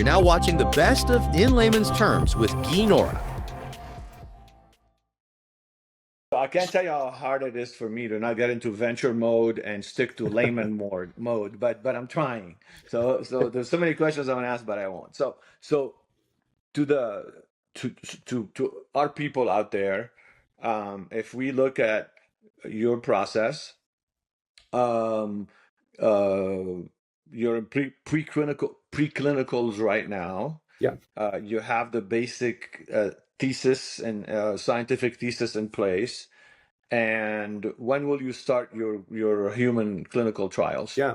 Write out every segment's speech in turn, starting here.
You're now watching the best of In Layman's Terms with Guy Nohra. I can't tell you how hard it is for me to not get into venture mode and stick to layman mode, but I'm trying. So there's so many questions I want to ask, but I won't. So to the to our people out there, if we look at your process, um, you're in preclinicals right now. Yeah. You have the basic thesis and scientific thesis in place. And when will you start your human clinical trials? Yeah.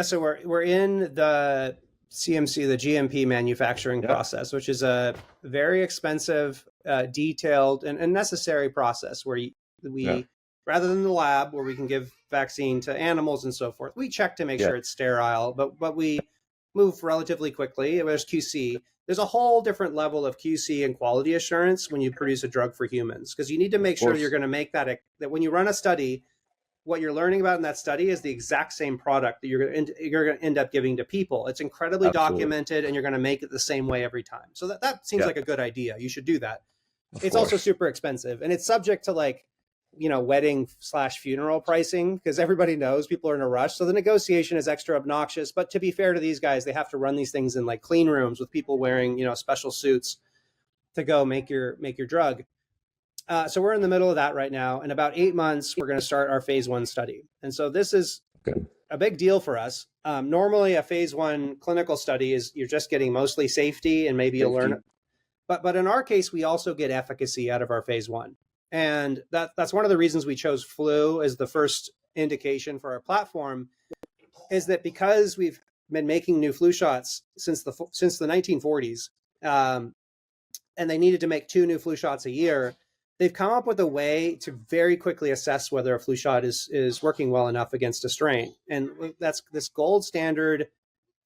So we're in the CMC, the GMP manufacturing process, which is a very expensive, detailed, and necessary process where we rather than the lab where we can give vaccine to animals and so forth, we check to make sure it's sterile, but we move relatively quickly. There's QC. There's a whole different level of QC and quality assurance when you produce a drug for humans, because you need to make sure you're going to make that when you run a study, what you're learning about in that study is the exact same product that you're going to end up giving to people. It's incredibly documented, and you're going to make it the same way every time. So that seems like a good idea. You should do that. It's also super expensive, and it's subject to wedding/funeral pricing, because everybody knows people are in a rush. So the negotiation is extra obnoxious. But to be fair to these guys, they have to run these things in like clean rooms with people wearing, special suits to go make your drug. So we're in the middle of that right now. In about 8 months, we're going to start our phase 1 study. And so this is a big deal for us. Normally, a phase 1 clinical study is you're just getting mostly safety and maybe you'll learn. But in our case, we also get efficacy out of our phase 1. And that's one of the reasons we chose flu as the first indication for our platform, is that because we've been making new flu shots since the 1940s, and they needed to make 2 new flu shots a year, they've come up with a way to very quickly assess whether a flu shot is working well enough against a strain. And that's this gold standard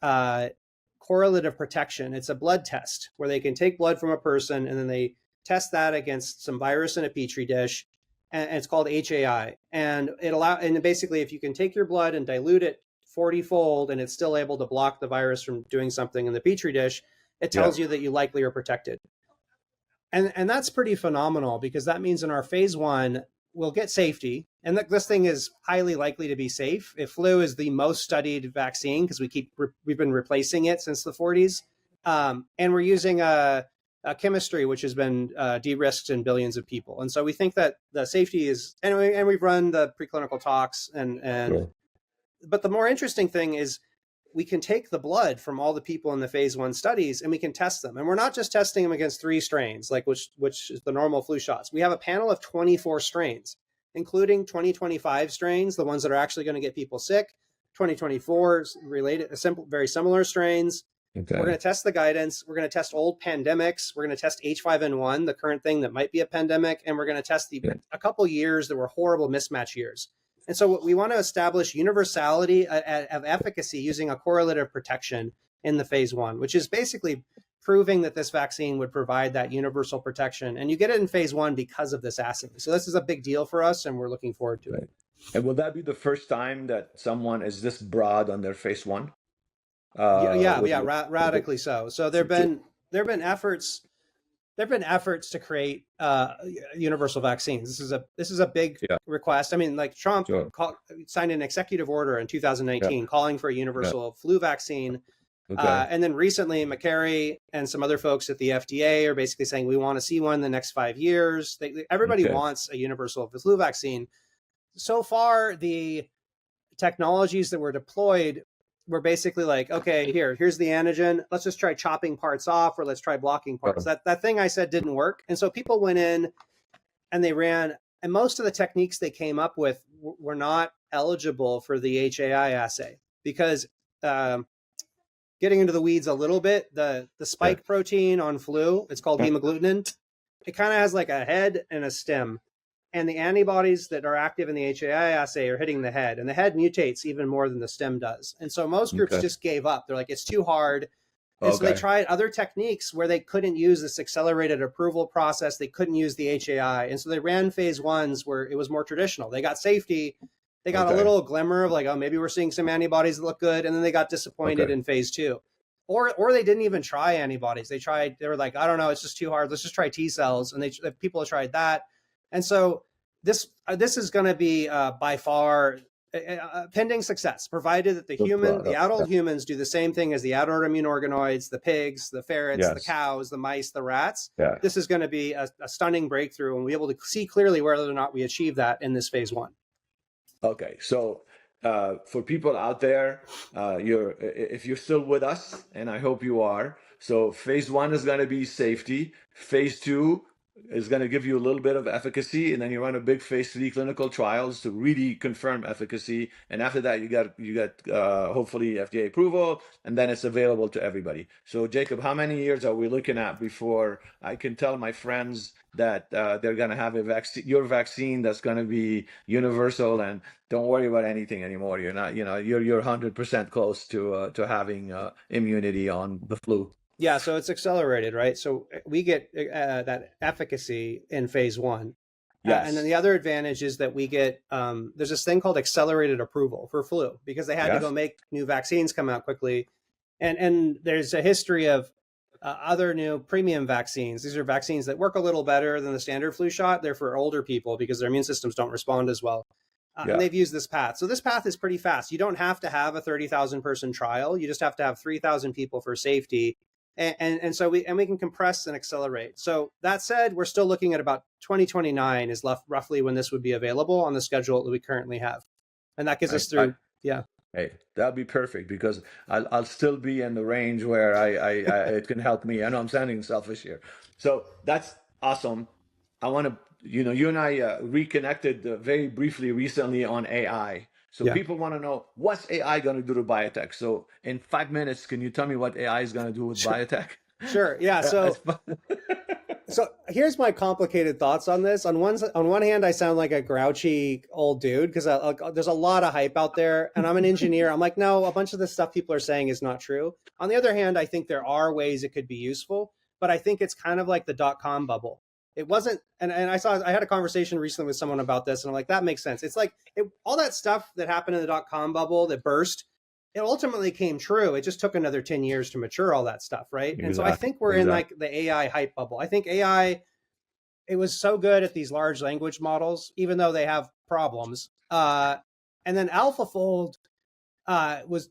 correlative protection. It's a blood test where they can take blood from a person and then they test that against some virus in a petri dish, and it's called HAI. And basically, if you can take your blood and dilute it 40-fold and it's still able to block the virus from doing something in the petri dish, it tells you that you likely are protected. And that's pretty phenomenal, because that means in our phase 1, we'll get safety. And this thing is highly likely to be safe. If flu is the most studied vaccine, because we've been replacing it since the 40s. And we're using a chemistry which has been de-risked in billions of people. And so we think that the safety is, and we've run the preclinical talks. But the more interesting thing is we can take the blood from all the people in the phase 1 studies and we can test them. And we're not just testing them against 3 strains, which is the normal flu shots. We have a panel of 24 strains, including 2025 strains, the ones that are actually going to get people sick, 2024 related, very similar strains. Okay. We're going to test the guidance. We're going to test old pandemics. We're going to test H5N1, the current thing that might be a pandemic. And we're going to test a couple years that were horrible mismatch years. And so we want to establish universality of efficacy using a correlative protection in the phase 1, which is basically proving that this vaccine would provide that universal protection. And you get it in phase 1 because of this assay. So this is a big deal for us, and we're looking forward to it. And will that be the first time that someone is this broad on their phase 1? Radically so. So there've been efforts to create universal vaccines. This is a big request. I mean, like Trump signed an executive order in 2019 calling for a universal flu vaccine. And then recently, McCary and some other folks at the FDA are basically saying we want to see one in the next 5 years. Everybody wants a universal flu vaccine. So far, the technologies that were deployed were basically like, okay, here's the antigen. Let's just try chopping parts off, or let's try blocking parts. That thing I said didn't work. And so people went in and they ran, and most of the techniques they came up with were not eligible for the HAI assay, because getting into the weeds a little bit, the spike protein on flu, it's called hemagglutinin. It kind of has like a head and a stem. And the antibodies that are active in the HAI assay are hitting the head, and the head mutates even more than the stem does. And so most groups just gave up. They're like, it's too hard. And so they tried other techniques where they couldn't use this accelerated approval process. They couldn't use the HAI. And so they ran phase 1s where it was more traditional. They got safety. They got a little glimmer of like, oh, maybe we're seeing some antibodies that look good. And then they got disappointed in phase 2. or they didn't even try antibodies. They were like, I don't know, it's just too hard. Let's just try T cells. And people have tried that. And so this is going to be by far pending success, provided that the adult humans do the same thing as the adult immune organoids, the pigs, the ferrets, the cows, the mice, the rats. This is going to be a stunning breakthrough, and we'll be able to see clearly whether or not we achieve that in this phase 1. Okay, so for people out there, if you're still with us, and I hope you are, so phase 1 is going to be safety. Phase 2 is going to give you a little bit of efficacy, and then you run a big phase 3 clinical trials to really confirm efficacy. And after that, you got hopefully FDA approval, and then it's available to everybody. So Jacob, how many years are we looking at before I can tell my friends that they're going to have your vaccine that's going to be universal, and don't worry about anything anymore? You're not, you're 100% close to having immunity on the flu. Yeah, so it's accelerated, right? So we get that efficacy in phase 1. Yes. And then the other advantage is that we get, there's this thing called accelerated approval for flu, because they had to go make new vaccines come out quickly. And there's a history of other new premium vaccines. These are vaccines that work a little better than the standard flu shot. They're for older people because their immune systems don't respond as well. And they've used this path. So this path is pretty fast. You don't have to have a 30,000 person trial. You just have to have 3,000 people for safety. And so we can compress and accelerate. So that said, we're still looking at about 2029 is roughly when this would be available on the schedule that we currently have. And that gives us through, Hey, that'd be perfect, because I'll still be in the range where I it can help me. I know I'm sounding selfish here. So that's awesome. I want to, you and I reconnected very briefly recently on AI. So people want to know, what's AI going to do to biotech? So in 5 minutes, can you tell me what AI is going to do with biotech? Sure. Yeah. So, so here's my complicated thoughts on this. On one hand, I sound like a grouchy old dude because there's a lot of hype out there, and I'm an engineer. I'm like, no, a bunch of the stuff people are saying is not true. On the other hand, I think there are ways it could be useful, but I think it's kind of like the .com bubble. It wasn't, and I had a conversation recently with someone about this, and I'm like, that makes sense. It's like all that stuff that happened in the .com bubble that burst, it ultimately came true. It just took another 10 years to mature all that stuff, right? Exactly. And so I think we're in like the AI hype bubble. I think AI, it was so good at these large language models, even though they have problems. And then AlphaFold was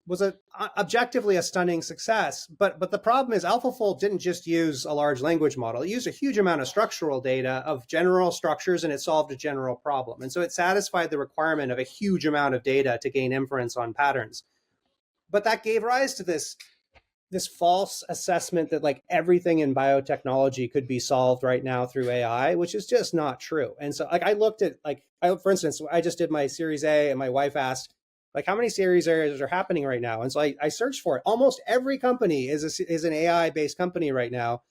objectively a stunning success. But the problem is AlphaFold didn't just use a large language model. It used a huge amount of structural data of general structures, and it solved a general problem. And so it satisfied the requirement of a huge amount of data to gain inference on patterns. But that gave rise to this false assessment that like everything in biotechnology could be solved right now through AI, which is just not true. And so like I looked at for instance, I just did my Series A, and my wife asked, like, how many Series A's are happening right now? And so I searched for it. Almost every company is an AI-based company right now.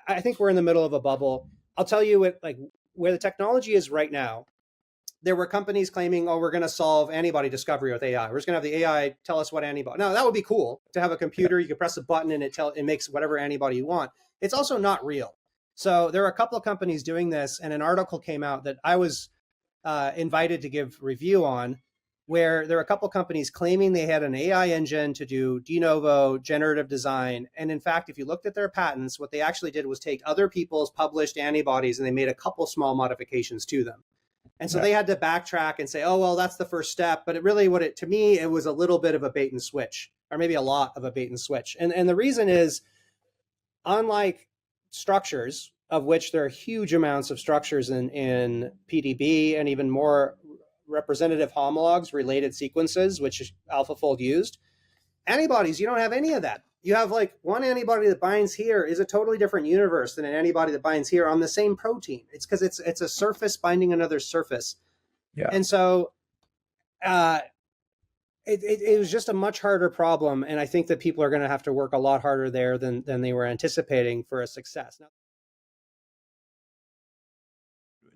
I think we're in the middle of a bubble. I'll tell you where the technology is right now. There were companies claiming, oh, we're going to solve antibody discovery with AI. We're just going to have the AI tell us what antibody. Now, that would be cool to have a computer. You can press a button and it makes whatever antibody you want. It's also not real. So there are a couple of companies doing this, and an article came out that I was invited to give review on, where there are a couple of companies claiming they had an AI engine to do de novo generative design. And in fact, if you looked at their patents, what they actually did was take other people's published antibodies and they made a couple small modifications to them. And so they had to backtrack and say, oh, well, that's the first step. But it really, to me, it was a little bit of a bait and switch, or maybe a lot of a bait and switch. And the reason is, unlike structures, of which there are huge amounts of structures in PDB and even more representative homologs, related sequences, which AlphaFold used, antibodies, you don't have any of that. You have like one antibody that binds here is a totally different universe than an antibody that binds here on the same protein. It's because it's a surface binding another surface. Yeah. And so it was just a much harder problem. And I think that people are going to have to work a lot harder there than they were anticipating for a success. Now,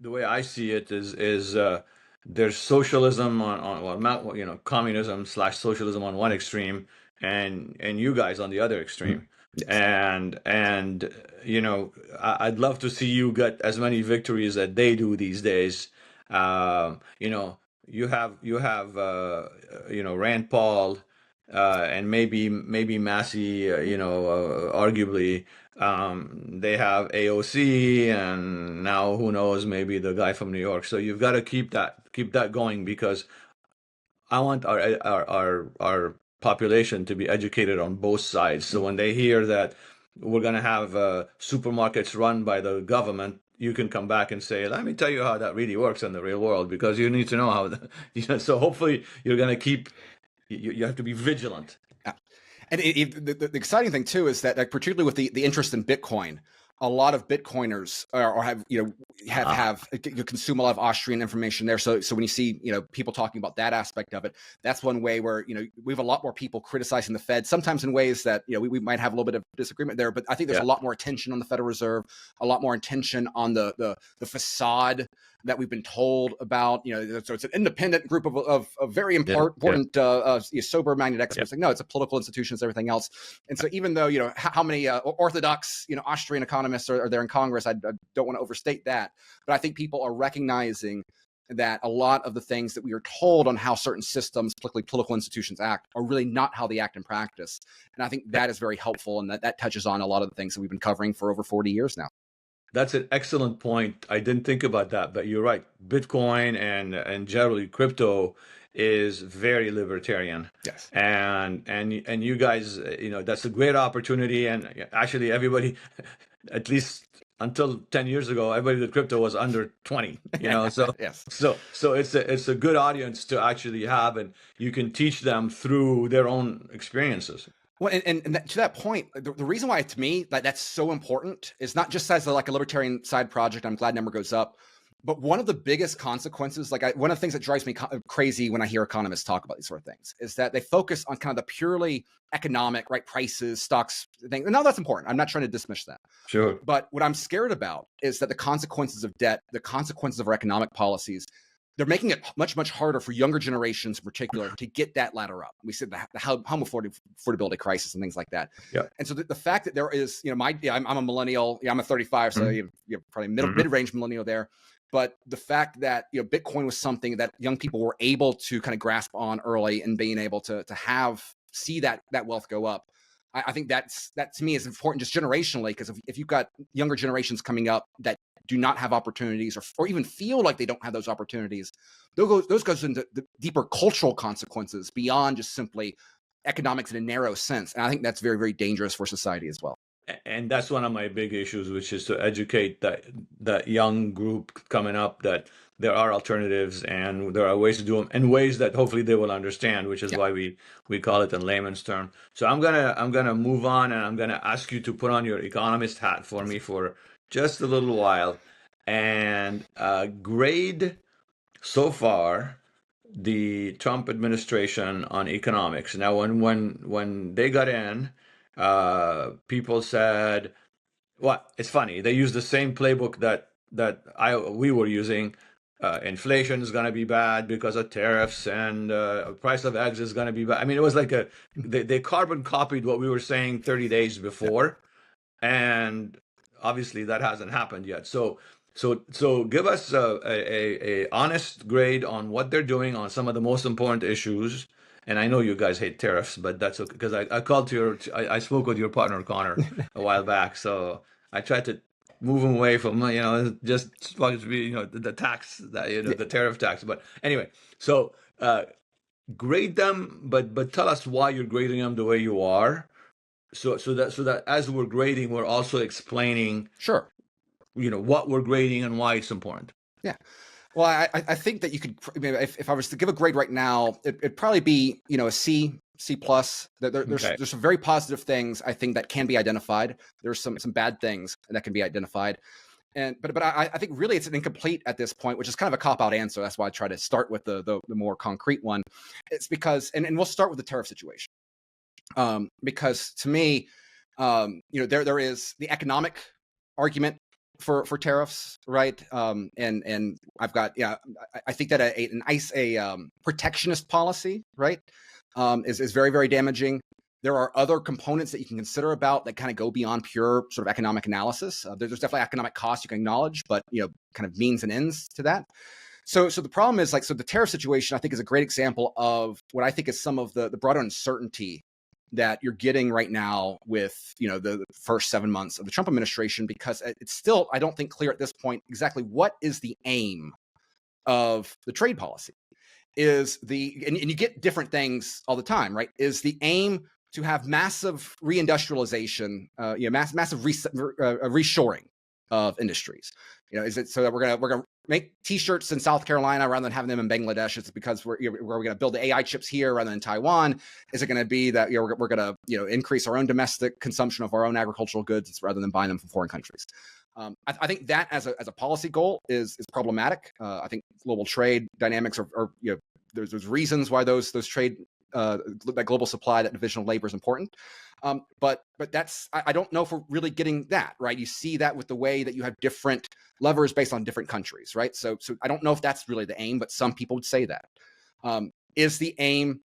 the way I see it is there's socialism on communism / socialism on one extreme, and you guys on the other extreme. Yes. And I'd love to see you get as many victories that they do these days. You have Rand Paul and maybe Massey, arguably, they have AOC, and now who knows, maybe the guy from New York. So you've got to keep that going, because I want our population to be educated on both sides. So when they hear that we're going to have supermarkets run by the government, you can come back and say, "Let me tell you how that really works in the real world," because you need to know how. So hopefully you're going to keep. You have to be vigilant. Yeah. And the exciting thing too is that, like, particularly with the interest in Bitcoin, a lot of Bitcoiners have consume a lot of Austrian information there. So when you see people talking about that aspect of it, that's one way where we have a lot more people criticizing the Fed, sometimes in ways that we might have a little bit of disagreement there. But I think there's a lot more attention on the Federal Reserve, a lot more attention on the facade that we've been told about. So it's an independent group of very important sober-minded experts. Like, no, it's a political institution, it's everything else. And so even though how many orthodox Austrian economists are there in Congress, I don't want to overstate that, but I think people are recognizing that a lot of the things that we are told on how certain systems, particularly political institutions, act are really not how they act in practice. And I think that is very helpful, and that touches on a lot of the things that we've been covering for over 40 years now. That's an excellent point. I didn't think about that, but you're right. Bitcoin and generally crypto is very libertarian. Yes. And you guys, that's a great opportunity. And actually, everybody, at least until 10 years ago, everybody with crypto was under 20. So yes. So it's a good audience to actually have, and you can teach them through their own experiences. Well, and to that point, the reason why, to me, that's so important is not just as a libertarian side project. I'm glad number goes up, but one of the biggest consequences, one of the things that drives me crazy when I hear economists talk about these sort of things, is that they focus on kind of the purely economic, right, prices, stocks, things. No, that's important. I'm not trying to dismiss that. Sure. But what I'm scared about is that the consequences of debt, the consequences of our economic policies, they're making it much, much harder for younger generations in particular to get that ladder up. We said the home affordability crisis and things like that. Yeah. And so the fact that there is, I'm a millennial. I'm a 35, so you're probably mid-range millennial there. But the fact that Bitcoin was something that young people were able to kind of grasp on early, and being able to see that wealth go up, I think that to me is important just generationally, because if you've got younger generations coming up that do not have opportunities, or even feel like they don't have those opportunities, those goes into the deeper cultural consequences beyond just simply economics in a narrow sense. And I think that's very, very dangerous for society as well. And that's one of my big issues, which is to educate that young group coming up that there are alternatives and there are ways to do them in ways that hopefully they will understand, which is why we call it in layman's term. So I'm gonna move on, and I'm gonna ask you to put on your economist hat for me for just a little while, and grade so far the Trump administration on economics. Now, when they got in, people said, well, it's funny. They used the same playbook that we were using. Inflation is going to be bad because of tariffs, and price of eggs is going to be bad. I mean, it was like they carbon copied what we were saying 30 days before, and obviously that hasn't happened yet. So give us a honest grade on what they're doing on some of the most important issues. And I know you guys hate tariffs, but that's okay, because I spoke with your partner Connor a while back, so I tried to move him away from just the tax, the tariff tax. But anyway, so grade them, but tell us why you're grading them the way you are, so that as we're grading, we're also explaining what we're grading and why it's important. Yeah. Well, I think that you could, if I was to give a grade right now, it'd probably be, a C plus. There's some very positive things, I think, that can be identified. There's some bad things that can be identified. But I think really it's an incomplete at this point, which is kind of a cop-out answer. That's why I try to start with the more concrete one. It's because, and we'll start with the tariff situation. Because to me, there is the economic argument for tariffs, right? And I've got, I think that a protectionist policy, right, is very, very damaging. There are other components that you can consider about that kind of go beyond pure sort of economic analysis. There's definitely economic costs you can acknowledge, but kind of means and ends to that. So the problem is so the tariff situation, I think, is a great example of what I think is some of the broader uncertainty that you're getting right now with, the first 7 months of the Trump administration, because it's still, I don't think, clear at this point exactly what is the aim of the trade policy. And you get different things all the time, right? Is the aim to have massive reindustrialization, massive reshoring of industries? Is it so that we're gonna make T-shirts in South Carolina rather than having them in Bangladesh? It's because we're going to build the AI chips here rather than in Taiwan? Is it going to be that we're going to increase our own domestic consumption of our own agricultural goods rather than buying them from foreign countries? I think that as a policy goal is problematic. I think global trade dynamics are there's reasons why those trade that global supply, that division of labor is important. But that's, I don't know if we're really getting that right. You see that with the way that you have different levers based on different countries, right? So I don't know if that's really the aim, but some people would say that. Is the aim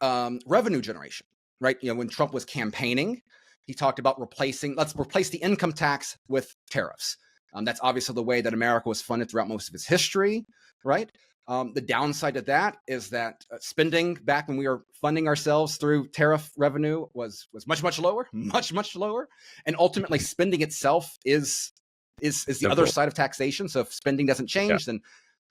revenue generation, right? When Trump was campaigning, he talked about let's replace the income tax with tariffs. That's obviously the way that America was funded throughout most of its history, right? The downside of that is that spending back when we were funding ourselves through tariff revenue was much lower, much lower, and ultimately spending itself is the other side of taxation. So if spending doesn't change, then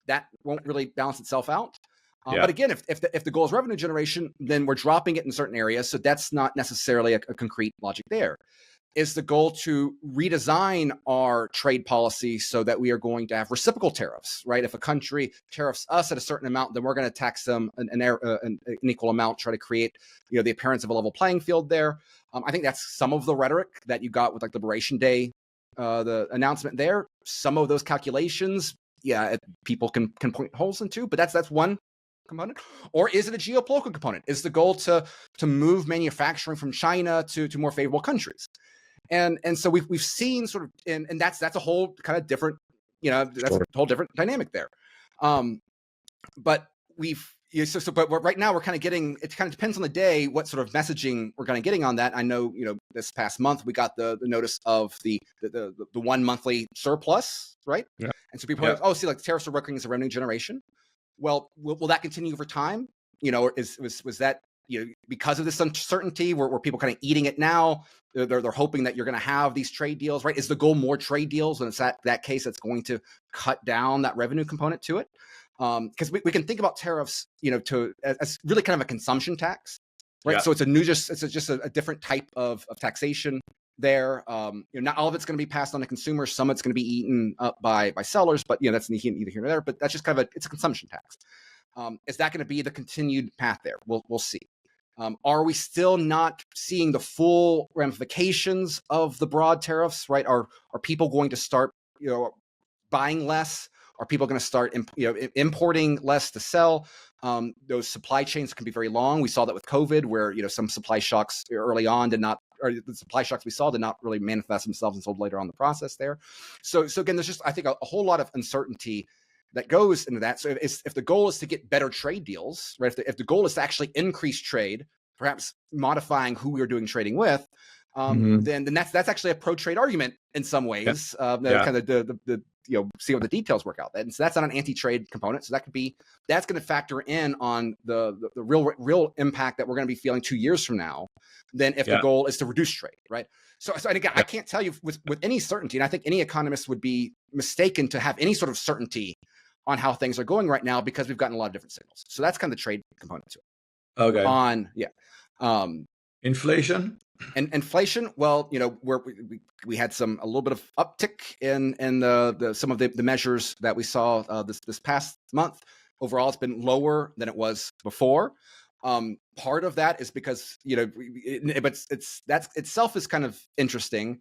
that won't really balance itself out. But again, if the goal is revenue generation, then we're dropping it in certain areas. So that's not necessarily a concrete logic there. Is the goal to redesign our trade policy so that we are going to have reciprocal tariffs, right? If a country tariffs us at a certain amount, then we're going to tax them an equal amount, try to create, the appearance of a level playing field there. I think that's some of the rhetoric that you got with Liberation Day, the announcement there. Some of those calculations, people can point holes into, but that's one component. Or is it a geopolitical component? Is the goal to move manufacturing from China to more favorable countries? And so we've seen sort of, and that's a whole kind of different, that's a whole different dynamic there. But but right now we're kind of getting, it kind of depends on the day what sort of messaging we're kind of getting on that. I know, this past month we got the notice of the 1 monthly surplus, right? Yeah. And so people are tariffs are working as a revenue generation. Well, will that continue over time? Or was that, because of this uncertainty where people kind of eating it now, they're hoping that you're going to have these trade deals, right? Is the goal more trade deals? And it's that case that's going to cut down that revenue component to it. Because we can think about tariffs, as really kind of a consumption tax, right? Yeah. So it's just a different type of taxation there. Not all of it's going to be passed on to consumers. Some of it's going to be eaten up by sellers, but that's neither here nor there. But that's just kind of it's a consumption tax. Is that going to be the continued path there? We'll see. Are we still not seeing the full ramifications of the broad tariffs, right? Are people going to start, buying less? Are people going to start, importing less to sell? Those supply chains can be very long. We saw that with COVID, where some supply shocks early on the supply shocks we saw did not really manifest themselves until later on in the process there. So again, there's just, I think, a whole lot of uncertainty that goes into that. So if the goal is to get better trade deals, right? If the goal is to actually increase trade, perhaps modifying who we are doing trading with, then that's actually a pro-trade argument in some ways. Kind of the see what the details work out. And so that's not an anti-trade component. So that's going to factor in on the real impact that we're going to be feeling 2 years from now. Then if the goal is to reduce trade, right? So and again, I can't tell you with any certainty, and I think any economist would be mistaken to have any sort of certainty on how things are going right now, because we've gotten a lot of different signals. So that's kind of the trade component to it. Okay. Inflation. And inflation, well, we had a little bit of uptick in some of the measures that we saw this past month. Overall, it's been lower than it was before. Part of that is because but that itself is kind of interesting,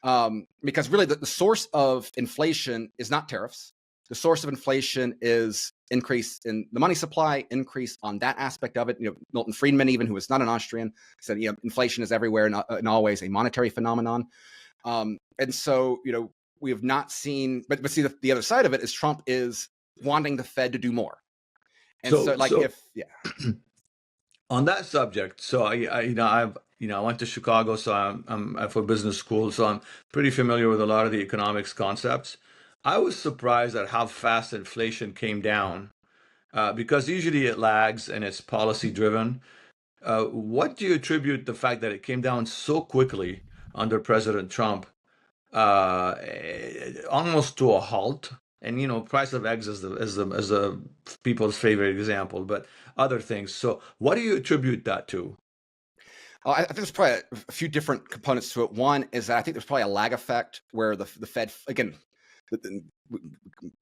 because really the source of inflation is not tariffs. The source of inflation is increase in the money supply, increase on that aspect of it. Milton Friedman, even, who is not an Austrian, said, inflation is everywhere and always a monetary phenomenon. And so, we have not seen, but see, the other side of it is Trump is wanting the Fed to do more. And on that subject, so I went to Chicago, so I'm for business school, so I'm pretty familiar with a lot of the economics concepts. I was surprised at how fast inflation came down because usually it lags and it's policy driven. What do you attribute the fact that it came down so quickly under President Trump, almost to a halt? And price of eggs is the people's favorite example, but other things. So, what do you attribute that to? I think there's probably a few different components to it. One is that I think there's probably a lag effect where the Fed, again,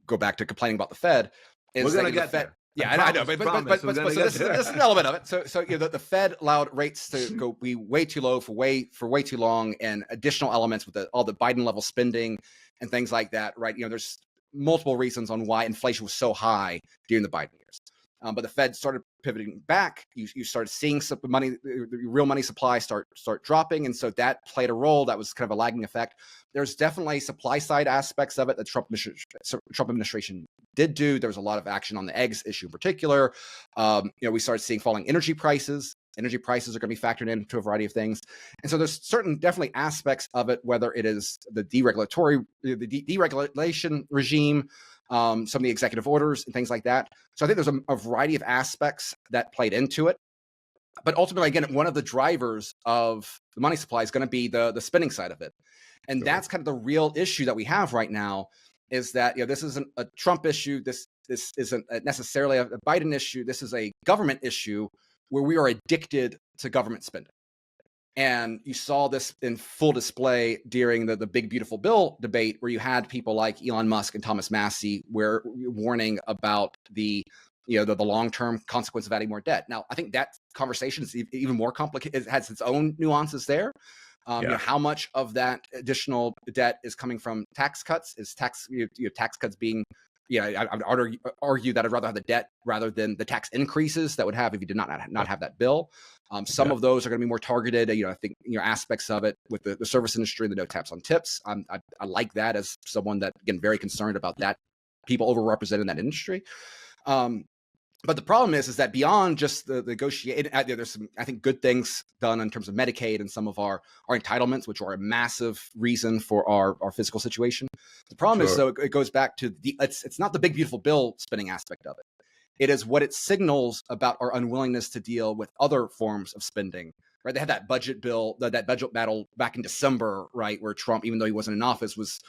go back to complaining about the Fed. We're gonna get there. Yeah, I know, but so this is an element of it. So the Fed allowed rates to go be way too low for way too long, and additional elements with all the Biden level spending and things like that, right? There's multiple reasons on why inflation was so high during the Biden years. But the Fed started pivoting back. You started seeing some money, the real money supply start dropping, and so that played a role. That was kind of a lagging effect. There's definitely supply side aspects of it that Trump administration did do. There was a lot of action on the eggs issue in particular. We started seeing falling energy prices. Energy prices are going to be factored into a variety of things, and so there's definitely aspects of it, whether it is the deregulation regime. Some of the executive orders and things like that. So I think there's a variety of aspects that played into it. But ultimately, again, one of the drivers of the money supply is going to be the spending side of it. And that's kind of the real issue that we have right now, is that this isn't a Trump issue. This isn't necessarily a Biden issue. This is a government issue where we are addicted to government spending. And you saw this in full display during the Big Beautiful Bill debate, where you had people like Elon Musk and Thomas Massie warning about the long-term consequence of adding more debt. Now, I think that conversation is even more complicated. It has its own nuances there. How much of that additional debt is coming from tax cuts? Is tax cuts being I would argue that I'd rather have the debt rather than the tax increases that would have if you did not have that bill. Some of those are going to be more targeted. I think aspects of it with the service industry and the no tax on tips. I like that as someone that, again, very concerned about that, people overrepresented in that industry. But the problem is that beyond just the negotiation, there's some, I think, good things done in terms of Medicaid and some of our entitlements, which are a massive reason for our fiscal situation. The problem is, though, it goes back to it's not the Big Beautiful Bill spending aspect of it. It is what it signals about our unwillingness to deal with other forms of spending. Right? They had that budget bill, that budget battle back in December, right, where Trump, even though he wasn't in office, was,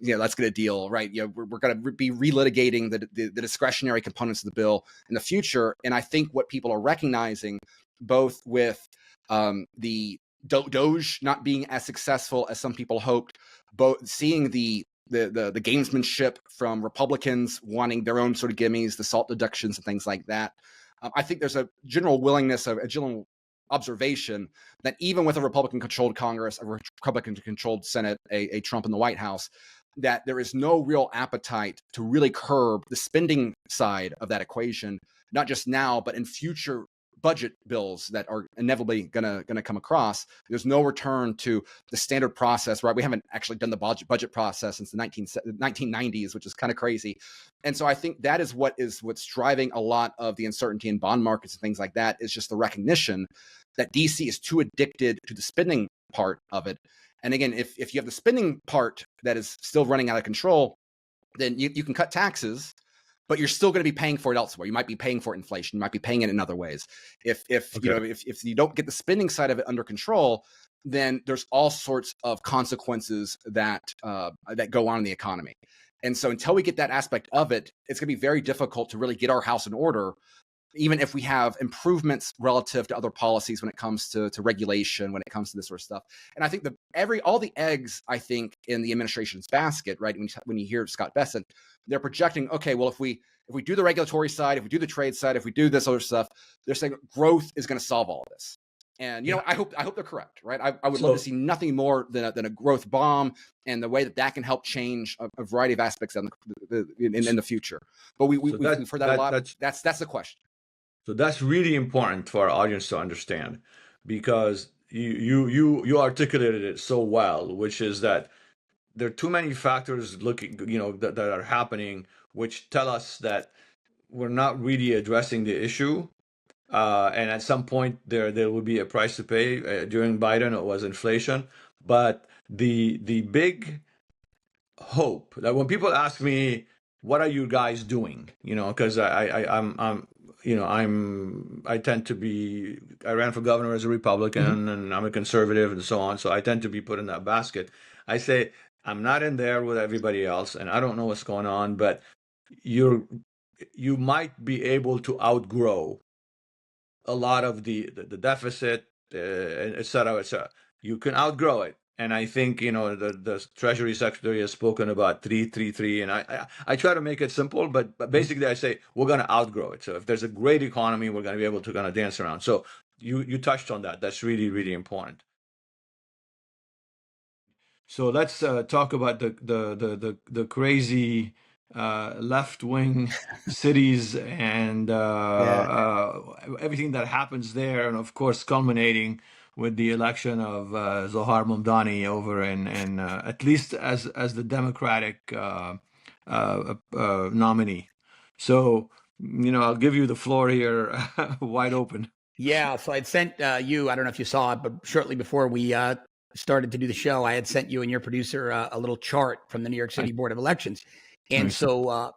let's get a deal, right? We're going to be relitigating the discretionary components of the bill in the future. And I think what people are recognizing, both with the Doge not being as successful as some people hoped, both seeing the gamesmanship from Republicans wanting their own sort of gimmies, the SALT deductions and things like that. I think there's a general willingness of a general observation that even with a Republican-controlled Congress, a Republican-controlled Senate, a Trump in the White House, that there is no real appetite to really curb the spending side of that equation, not just now, but in future budget bills that are inevitably going to come across. There's no return to the standard process, right? We haven't actually done the budget process since the 1990s, which is kind of crazy. And so I think that is what's driving a lot of the uncertainty in bond markets and things like that, is just the recognition that DC is too addicted to the spending part of it. And again, if you have the spending part that is still running out of control, then you can cut taxes, but you're still going to be paying for it elsewhere. You might be paying for inflation. You might be paying it in other ways. If you don't get the spending side of it under control, then there's all sorts of consequences that go on in the economy. And so until we get that aspect of it, it's going to be very difficult to really get our house in order, even if we have improvements relative to other policies when it comes to regulation, when it comes to this sort of stuff. And I think all the eggs, I think, in the administration's basket, right? When you hear Scott Bessent, they're projecting, okay, well, if we do the regulatory side, if we do the trade side, if we do this other stuff, they're saying growth is going to solve all of this. And I hope they're correct, right? I would love to see nothing more than a growth bomb, and the way that can help change a variety of aspects in the future. But we've heard that a lot. That's the question. So that's really important for our audience to understand, because you articulated it so well, which is that there are too many factors that are happening, which tell us that we're not really addressing the issue. And at some point there will be a price to pay. During Biden, it was inflation, but the big hope that when people ask me, what are you guys doing? Because I tend to be, I ran for governor as a Republican and I'm a conservative and so on. So I tend to be put in that basket. I say, I'm not in there with everybody else and I don't know what's going on, but you might be able to outgrow a lot of the deficit, et cetera, et cetera. You can outgrow it. And I think, the Treasury Secretary has spoken about 333, and I try to make it simple, but basically I say we're going to outgrow it. So if there's a great economy, we're going to be able to kind of dance around. So you touched on that. That's really, really important. So let's talk about the crazy left wing cities and everything that happens there, and of course culminating with the election of Zohar Mamdani over in at least as the Democratic nominee. So I'll give you the floor here, wide open. Yeah, so I'd sent you, I don't know if you saw it, but shortly before we started to do the show, I had sent you and your producer a little chart from the New York City Board of Elections. And so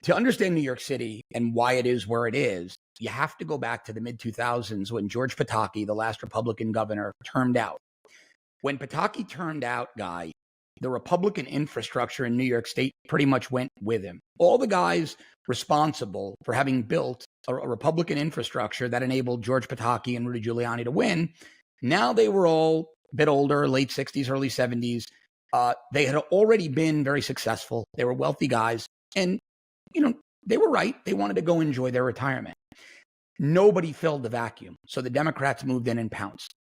to understand New York City and why it is where it is, you have to go back to the mid-2000s when George Pataki, the last Republican governor, termed out. When Pataki termed out, Guy, the Republican infrastructure in New York State pretty much went with him. All the guys responsible for having built a Republican infrastructure that enabled George Pataki and Rudy Giuliani to win, now they were all a bit older, late 60s, early 70s. They had already been very successful. They were wealthy guys. And, they were right. They wanted to go enjoy their retirement. Nobody filled the vacuum. So the Democrats moved in and pounced.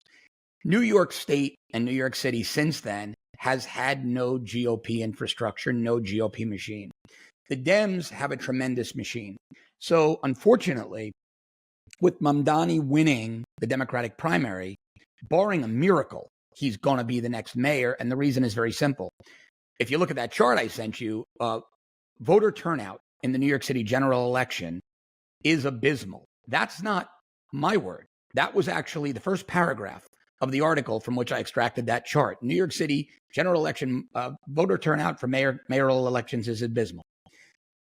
New York State and New York City since then has had no GOP infrastructure, no GOP machine. The Dems have a tremendous machine. So unfortunately, with Mamdani winning the Democratic primary, barring a miracle, he's going to be the next mayor. And the reason is very simple. If you look at that chart I sent you, voter turnout in the New York City general election is abysmal. That's not my word. That was actually the first paragraph of the article from which I extracted that chart. New York City general election voter turnout for mayoral elections is abysmal.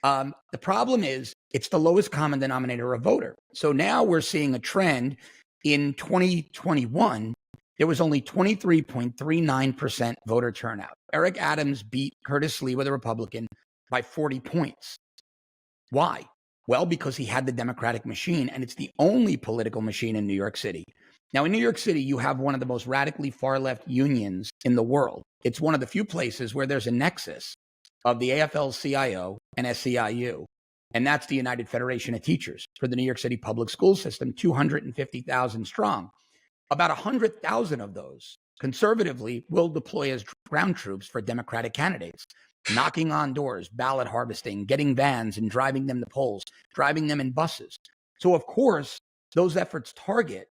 The problem is it's the lowest common denominator of voter. So now we're seeing a trend. In 2021, there was only 23.39% voter turnout. Eric Adams beat Curtis Sliwa, the Republican, by 40 points. Why? Well, because he had the Democratic machine, and it's the only political machine in New York City. Now, in New York City, you have one of the most radically far-left unions in the world. It's one of the few places where there's a nexus of the AFL-CIO and SEIU, and that's the United Federation of Teachers for the New York City public school system, 250,000 strong. About 100,000 of those, conservatively, will deploy as ground troops for Democratic candidates, knocking on doors, ballot harvesting, getting vans and driving them to polls, driving them in buses. So, of course, those efforts target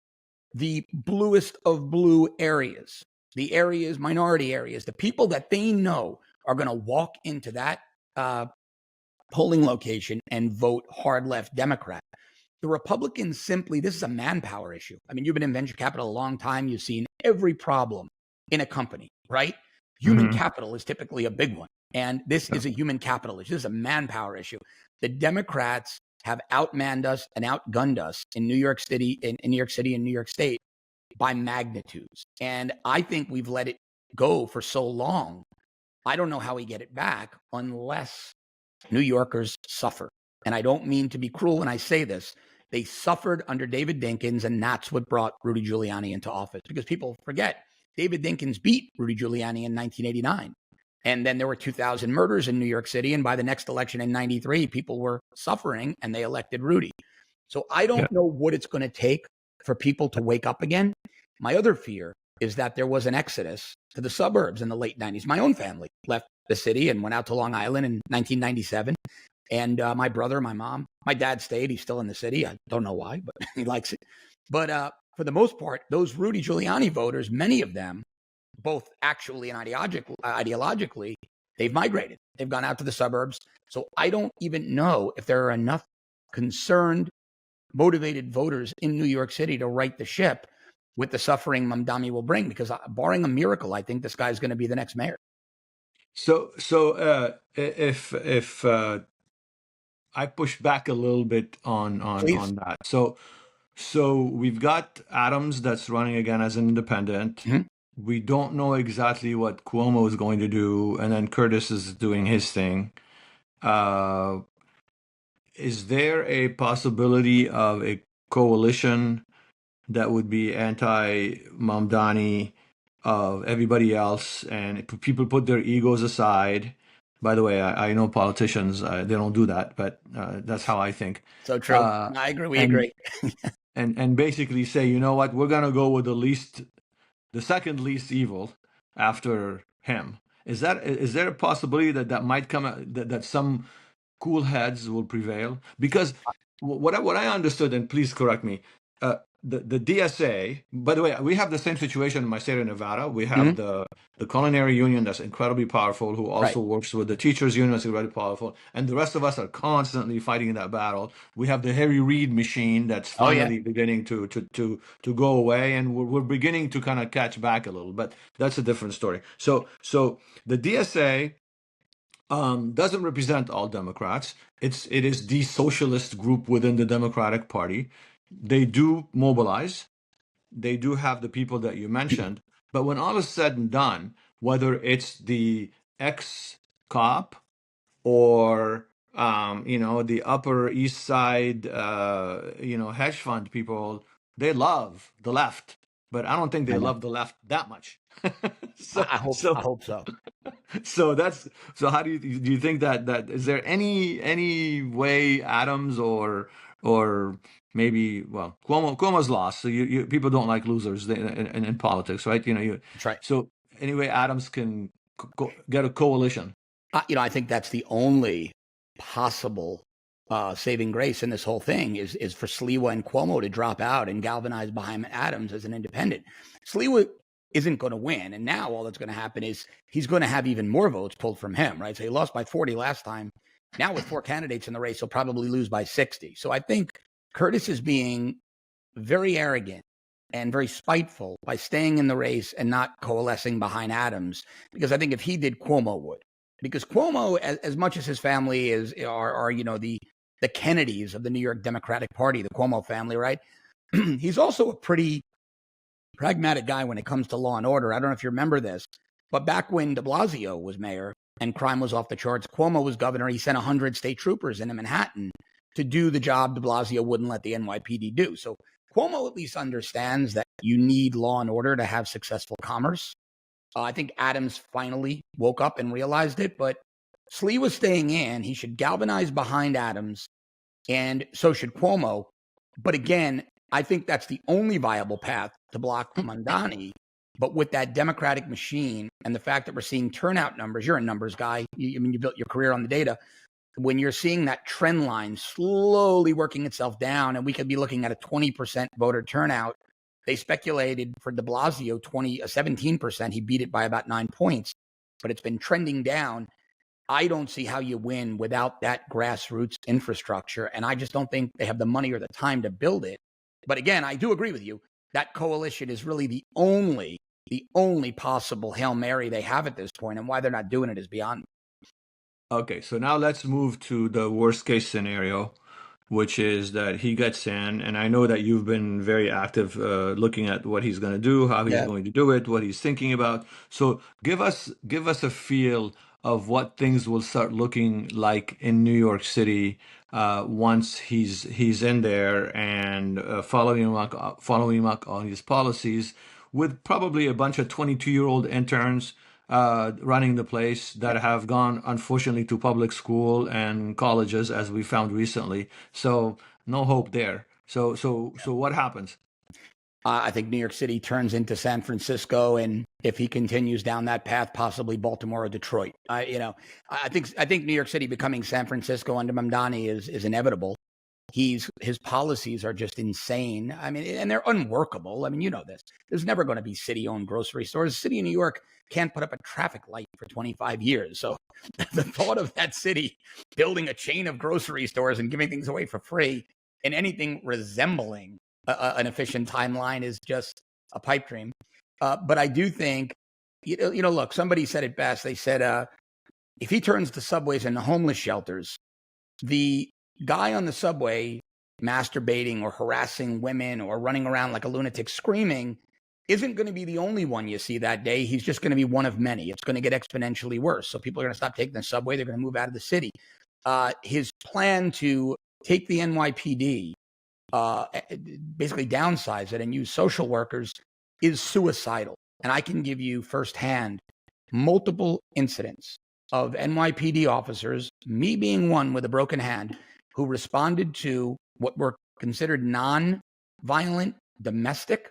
the bluest of blue areas, the areas, minority areas, the people that they know are going to walk into that polling location and vote hard left Democrat. The Republicans simply, this is a manpower issue. I mean, you've been in venture capital a long time. You've seen every problem in a company, right? Human capital is typically a big one. And this is a human capital issue. This is a manpower issue. The Democrats have outmanned us and outgunned us in New York City, in New York City and New York State by magnitudes. And I think we've let it go for so long. I don't know how we get it back unless New Yorkers suffer. And I don't mean to be cruel when I say this. They suffered under David Dinkins, and that's what brought Rudy Giuliani into office. Because people forget, David Dinkins beat Rudy Giuliani in 1989. And then there were 2,000 murders in New York City. And by the next election in 93, people were suffering and they elected Rudy. So I don't know what it's going to take for people to wake up again. My other fear is that there was an exodus to the suburbs in the late 90s. My own family left the city and went out to Long Island in 1997. And my brother, my mom, my dad stayed. He's still in the city. I don't know why, but he likes it. But for the most part, those Rudy Giuliani voters, many of them, both actually and ideologically, they've migrated. They've gone out to the suburbs. So I don't even know if there are enough concerned, motivated voters in New York City to right the ship with the suffering Mamdani will bring. Because barring a miracle, I think this guy's going to be the next mayor. If I push back a little bit Please. on that. So we've got Adams that's running again as an independent. Mhm. We don't know exactly what Cuomo is going to do, and then Curtis is doing his thing. Uh, is there a possibility of a coalition that would be anti-Mamdani of everybody else, and people put their egos aside? By the way, I know politicians, they don't do that, but that's how I think. So true. Uh, I agree. We and agree. and basically say, you know what, we're gonna go with the second least evil after him. Is there a possibility that that might come that some cool heads will prevail? Because what I understood, and please correct me, the DSA. By the way, we have the same situation in my state of Nevada. We have Mhm. the culinary union that's incredibly powerful, who Right. also works with the teachers union that's incredibly powerful, and the rest of us are constantly fighting that battle. We have the Harry Reid machine that's Oh yeah. finally beginning to go away, and we're beginning to kind of catch back a little, but that's a different story. So the DSA doesn't represent all Democrats. It is the socialist group within the Democratic Party. They do mobilize. They do have the people that you mentioned. But when all is said and done, whether it's the ex cop or the Upper East Side hedge fund people, they love the left, but I don't think I they know. love the left that much. I so I hope. so I hope so. so that's so how do you think that is there any way Adams or maybe, well, Cuomo's lost, so you people don't like losers in politics, right? That's right. So anyway Adams can get a coalition. I think that's the only possible saving grace in this whole thing is for Sliwa and Cuomo to drop out and galvanize behind Adams as an independent. Sliwa isn't going to win, and now all that's going to happen is he's going to have even more votes pulled from him, right? So he lost by 40 last time. Now with 4 candidates in the race, he'll probably lose by 60. So I think Curtis is being very arrogant and very spiteful by staying in the race and not coalescing behind Adams, because I think if he did, Cuomo would. Because Cuomo, as much as his family are the Kennedys of the New York Democratic Party, the Cuomo family, right? He's also a pretty pragmatic guy when it comes to law and order. I don't know if you remember this, but back when de Blasio was mayor and crime was off the charts, Cuomo was governor. He sent 100 state troopers into Manhattan to do the job de Blasio wouldn't let the NYPD do. So Cuomo at least understands that you need law and order to have successful commerce. I think Adams finally woke up and realized it, but Slee was staying in. He should galvanize behind Adams, and so should Cuomo. But again, I think that's the only viable path to block Mamdani. But with that Democratic machine and the fact that we're seeing turnout numbers, you're a numbers guy. You built your career on the data. When you're seeing that trend line slowly working itself down, and we could be looking at a 20% voter turnout. They speculated for de Blasio 17%. He beat it by about 9 points, but it's been trending down. I don't see how you win without that grassroots infrastructure, and I just don't think they have the money or the time to build it. But again, I do agree with you. That coalition is really the only possible Hail Mary they have at this point, and why they're not doing it is beyond me. Okay, so now let's move to the worst case scenario, which is that he gets in, and I know that you've been very active looking at what he's going to do, how he's going to do it, what he's thinking about. So give us a feel of what things will start looking like in New York City once he's in there and following him up on his policies, with probably a bunch of 22-year-old interns running the place that have gone, unfortunately, to public school and colleges, as we found recently. So no hope there. So what happens? I think New York City turns into San Francisco, and if he continues down that path, possibly Baltimore or Detroit. I think New York City becoming San Francisco under Mamdani is inevitable. His policies are just insane. I mean, and they're unworkable. I mean, you know this. There's never going to be city-owned grocery stores. The city of New York can't put up a traffic light for 25 years. So the thought of that city building a chain of grocery stores and giving things away for free in anything resembling an efficient timeline is just a pipe dream. But I do think, look, somebody said it best. They said, if he turns the subways into homeless shelters, the guy on the subway masturbating or harassing women or running around like a lunatic screaming isn't going to be the only one you see that day. He's just going to be one of many. It's going to get exponentially worse. So people are going to stop taking the subway. They're going to move out of the city. His plan to take the NYPD, basically downsize it and use social workers is suicidal. And I can give you firsthand multiple incidents of NYPD officers, me being one with a broken hand, who responded to what were considered non-violent domestic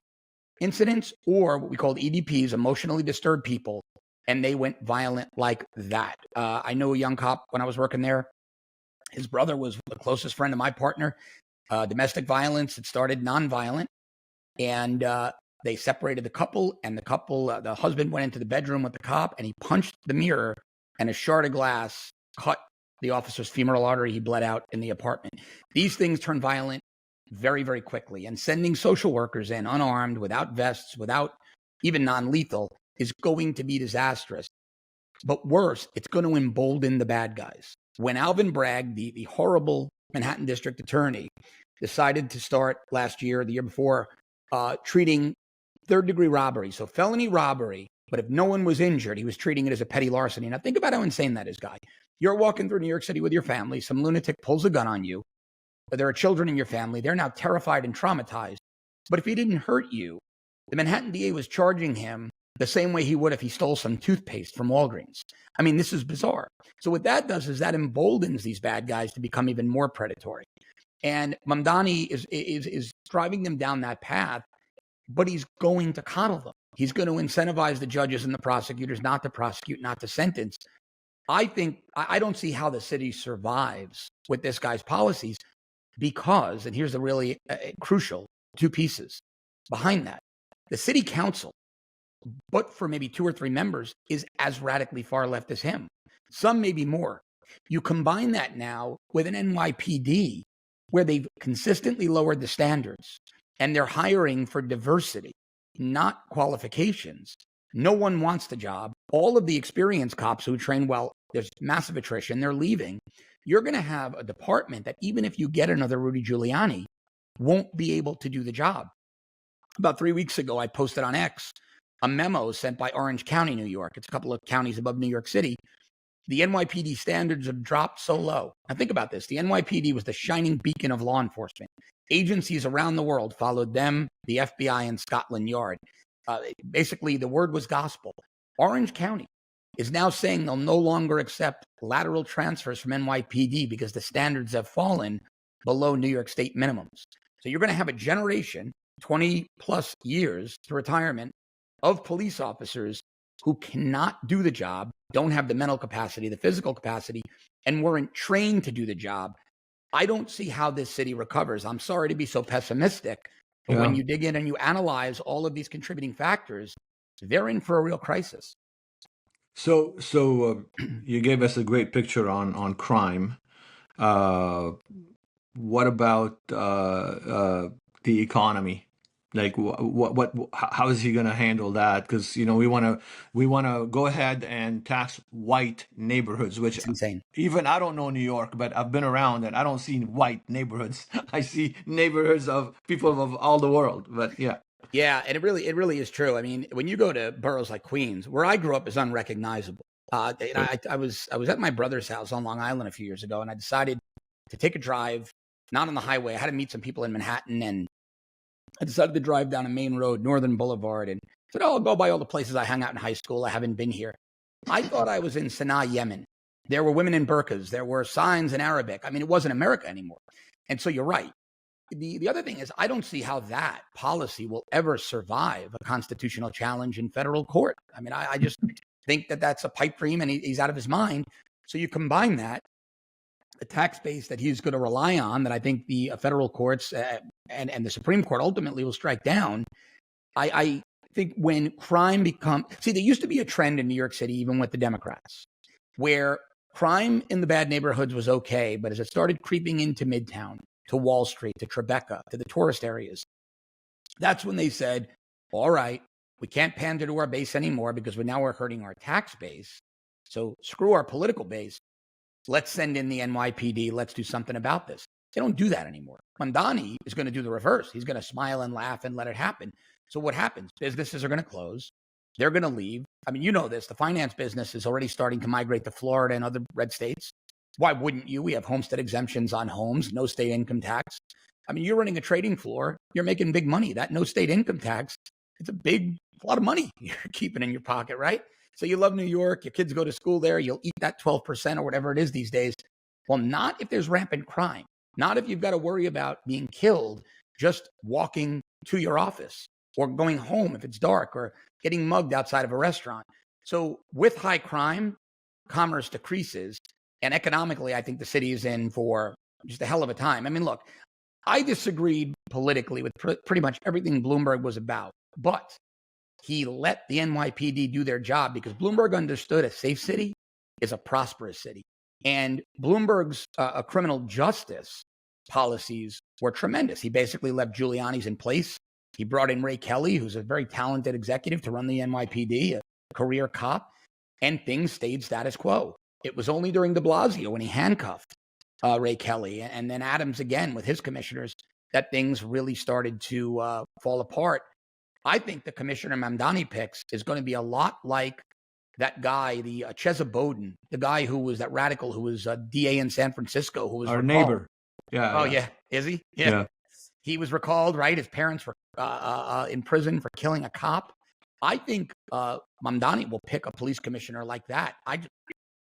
incidents, or what we called EDPs, emotionally disturbed people, and they went violent like that. I know a young cop when I was working there. His brother was the closest friend of my partner. Domestic violence, it started non-violent, and they separated the couple, and the husband went into the bedroom with the cop, and he punched the mirror, and a shard of glass cut the officer's femoral artery. He bled out in the apartment. These things turn violent very, very quickly, and sending social workers in unarmed, without vests, without even non-lethal, is going to be disastrous. But worse, it's going to embolden the bad guys. When Alvin Bragg, the horrible Manhattan district attorney, decided to start last year, the year before, treating third-degree robbery, so felony robbery, but if no one was injured, he was treating it as a petty larceny. Now think about how insane that is, Guy. You're walking through New York City with your family, some lunatic pulls a gun on you, but there are children in your family, they're now terrified and traumatized. But if he didn't hurt you, the Manhattan DA was charging him the same way he would if he stole some toothpaste from Walgreens. I mean, this is bizarre. So what that does is that emboldens these bad guys to become even more predatory. And Mamdani is driving them down that path, but he's going to coddle them. He's going to incentivize the judges and the prosecutors not to prosecute, not to sentence. I don't see how the city survives with this guy's policies because, and here's the really crucial two pieces behind that. The city council, but for maybe 2 or 3 members, is as radically far left as him. Some maybe more. You combine that now with an NYPD where they've consistently lowered the standards and they're hiring for diversity, not qualifications. No one wants the job. All of the experienced cops who train well, there's massive attrition, they're leaving. You're going to have a department that even if you get another Rudy Giuliani, won't be able to do the job. About 3 weeks ago, I posted on X a memo sent by Orange County, New York. It's a couple of counties above New York City. The NYPD standards have dropped so low. Now think about this. The NYPD was the shining beacon of law enforcement. Agencies around the world followed them, the FBI and Scotland Yard. Basically, the word was gospel. Orange County is now saying they'll no longer accept lateral transfers from NYPD because the standards have fallen below New York State minimums. So you're going to have a generation, 20 plus years to retirement, of police officers who cannot do the job, don't have the mental capacity, the physical capacity, and weren't trained to do the job. I don't see how this city recovers. I'm sorry to be so pessimistic, but when you dig in and you analyze all of these contributing factors, they're in for a real crisis. So you gave us a great picture on crime. What about the economy? Like how is he going to handle that? Because we want to go ahead and tax white neighborhoods, which It's insane. Even I don't know New York, but I've been around and I don't see white neighborhoods. I see neighborhoods of people of all the world. But yeah. Yeah, and it really is true. I mean, when you go to boroughs like Queens, where I grew up, is unrecognizable. I was at my brother's house on Long Island a few years ago, and I decided to take a drive, not on the highway. I had to meet some people in Manhattan, and I decided to drive down a main road, Northern Boulevard, and said, I'll go by all the places I hung out in high school. I haven't been here. I thought I was in Sana'a, Yemen. There were women in burqas. There were signs in Arabic. I mean, it wasn't America anymore. And so you're right. The other thing is, I don't see how that policy will ever survive a constitutional challenge in federal court. I mean, I just think that that's a pipe dream and he's out of his mind. So you combine that, the tax base that he's going to rely on, that I think the federal courts and the Supreme Court ultimately will strike down. I think when crime there used to be a trend in New York City, even with the Democrats, where crime in the bad neighborhoods was okay, but as it started creeping into Midtown, to Wall Street, to Tribeca, to the tourist areas, that's when they said, all right, we can't pander to our base anymore because we're hurting our tax base. So screw our political base. Let's send in the NYPD. Let's do something about this. They don't do that anymore. Mamdani is going to do the reverse. He's going to smile and laugh and let it happen. So what happens? Businesses are going to close. They're going to leave. I mean, you know this. The finance business is already starting to migrate to Florida and other red states. Why wouldn't you? We have homestead exemptions on homes, no state income tax. I mean, you're running a trading floor. You're making big money. That no state income tax, it's a lot of money you're keeping in your pocket, right? So you love New York. Your kids go to school there. You'll eat that 12% or whatever it is these days. Well, not if there's rampant crime. Not if you've got to worry about being killed just walking to your office or going home if it's dark or getting mugged outside of a restaurant. So with high crime, commerce decreases. And economically, I think the city is in for just a hell of a time. I mean, look, I disagreed politically with pretty much everything Bloomberg was about, but he let the NYPD do their job because Bloomberg understood a safe city is a prosperous city. And Bloomberg's criminal justice policies were tremendous. He basically left Giuliani's in place. He brought in Ray Kelly, who's a very talented executive to run the NYPD, a career cop, and things stayed status quo. It was only during de Blasio when he handcuffed Ray Kelly and then Adams again with his commissioners that things really started to fall apart. I think the Commissioner Mamdani picks is going to be a lot like that guy, the Chesa Bowden, the guy who was that radical who was a DA in San Francisco, who was Our recalled. neighbor. Yeah. Oh, yeah. Is he? Yeah. He was recalled, right? His parents were in prison for killing a cop. I think Mamdani will pick a police commissioner like that.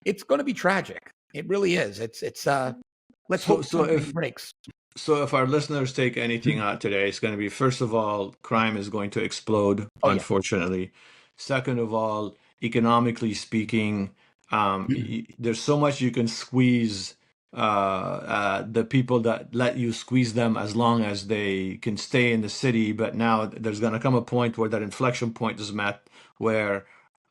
It's going to be tragic. It really is. Let's hope something breaks. So if our listeners take anything out today, it's going to be, first of all, crime is going to explode, unfortunately. Yeah. Second of all, economically speaking, there's so much you can squeeze the people that let you squeeze them as long as they can stay in the city. But now there's going to come a point where that inflection point is met where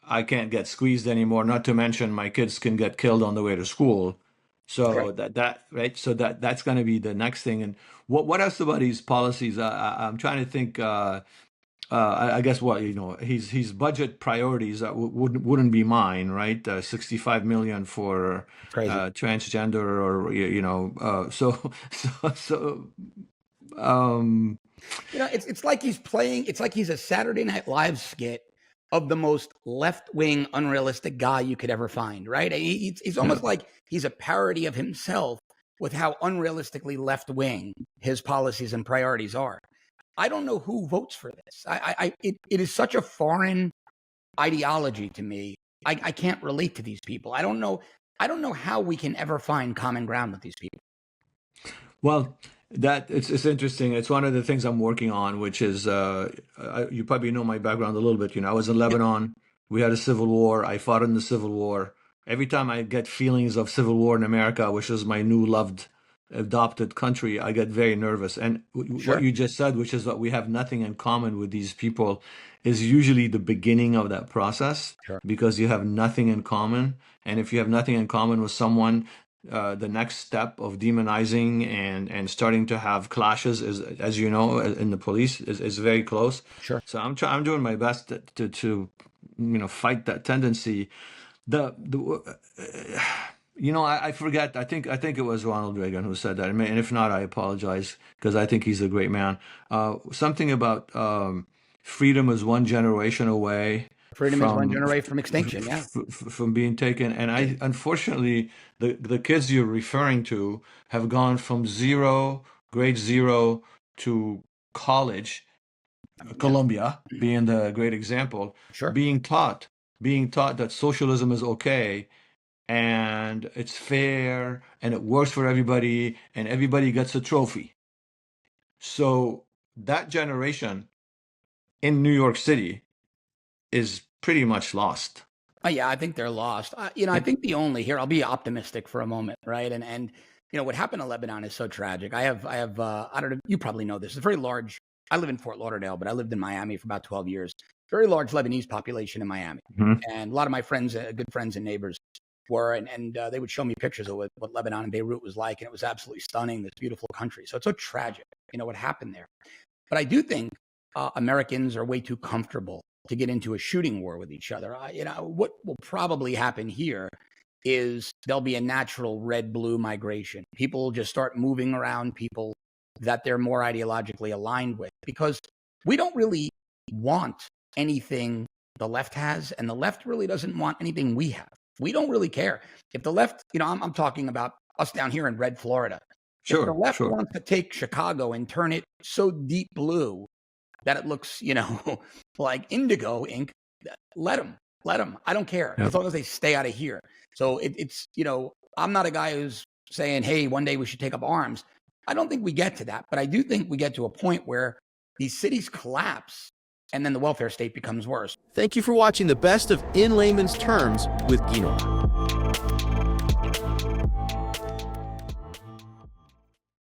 I can't get squeezed anymore, not to mention my kids can get killed on the way to school. So right. So that's going to be the next thing. And what else about these policies? I'm trying to think. I guess his budget priorities wouldn't be mine, right? 65 million for transgender, or it's like he's playing. It's like he's a Saturday Night Live skit of the most left-wing, unrealistic guy you could ever find, right? He's almost like he's a parody of himself with how unrealistically left-wing his policies and priorities are. I don't know who votes for this. It is such a foreign ideology to me. I can't relate to these people. I don't know how we can ever find common ground with these people. Well, it's interesting. It's one of the things I'm working on, which is you probably know my background a little bit. I was in Lebanon. We had a civil war. I fought in the civil war. Every time I get feelings of civil war in America, which is my new loved adopted country, I get very nervous. And what you just said, which is that we have nothing in common with these people, is usually the beginning of that process, because you have nothing in common. And if you have nothing in common with someone, the next step of demonizing and starting to have clashes is, as you know, in the police is very close. So I'm doing my best to fight that tendency. I forget. I think it was Ronald Reagan who said that. And if not, I apologize, because I think he's a great man. Something about freedom is one generation away. Freedom is one generation from extinction. From being taken. And unfortunately, the kids you're referring to have gone from grade zero to college. Colombia being the great example. Being taught that socialism is okay, and it's fair, and it works for everybody, and everybody gets a trophy. So that generation in New York City is pretty much lost. Yeah, I think they're lost. I think I'll be optimistic for a moment, right? And what happened in Lebanon is so tragic. I have I don't know, you probably know this. It's very large. I live in Fort Lauderdale, but I lived in Miami for about 12 years. Very large Lebanese population in Miami. And a lot of my friends, good friends and neighbors were, and they would show me pictures of what Lebanon and Beirut was like. And it was absolutely stunning, this beautiful country. So it's so tragic, what happened there. But I do think Americans are way too comfortable to get into a shooting war with each other. What will probably happen here is there'll be a natural red-blue migration. People will just start moving around people that they're more ideologically aligned with, because we don't really want anything the left has, and the left really doesn't want anything we have. We don't really care. If the left, I'm talking about us down here in red Florida. If the left wants to take Chicago and turn it so deep blue that it looks, like indigo ink, let them. I don't care, as long as they stay out of here. So it's, I'm not a guy who's saying, hey, one day we should take up arms. I don't think we get to that, but I do think we get to a point where these cities collapse and then the welfare state becomes worse. Thank you for watching the best of In Layman's Terms with Guy Nohra.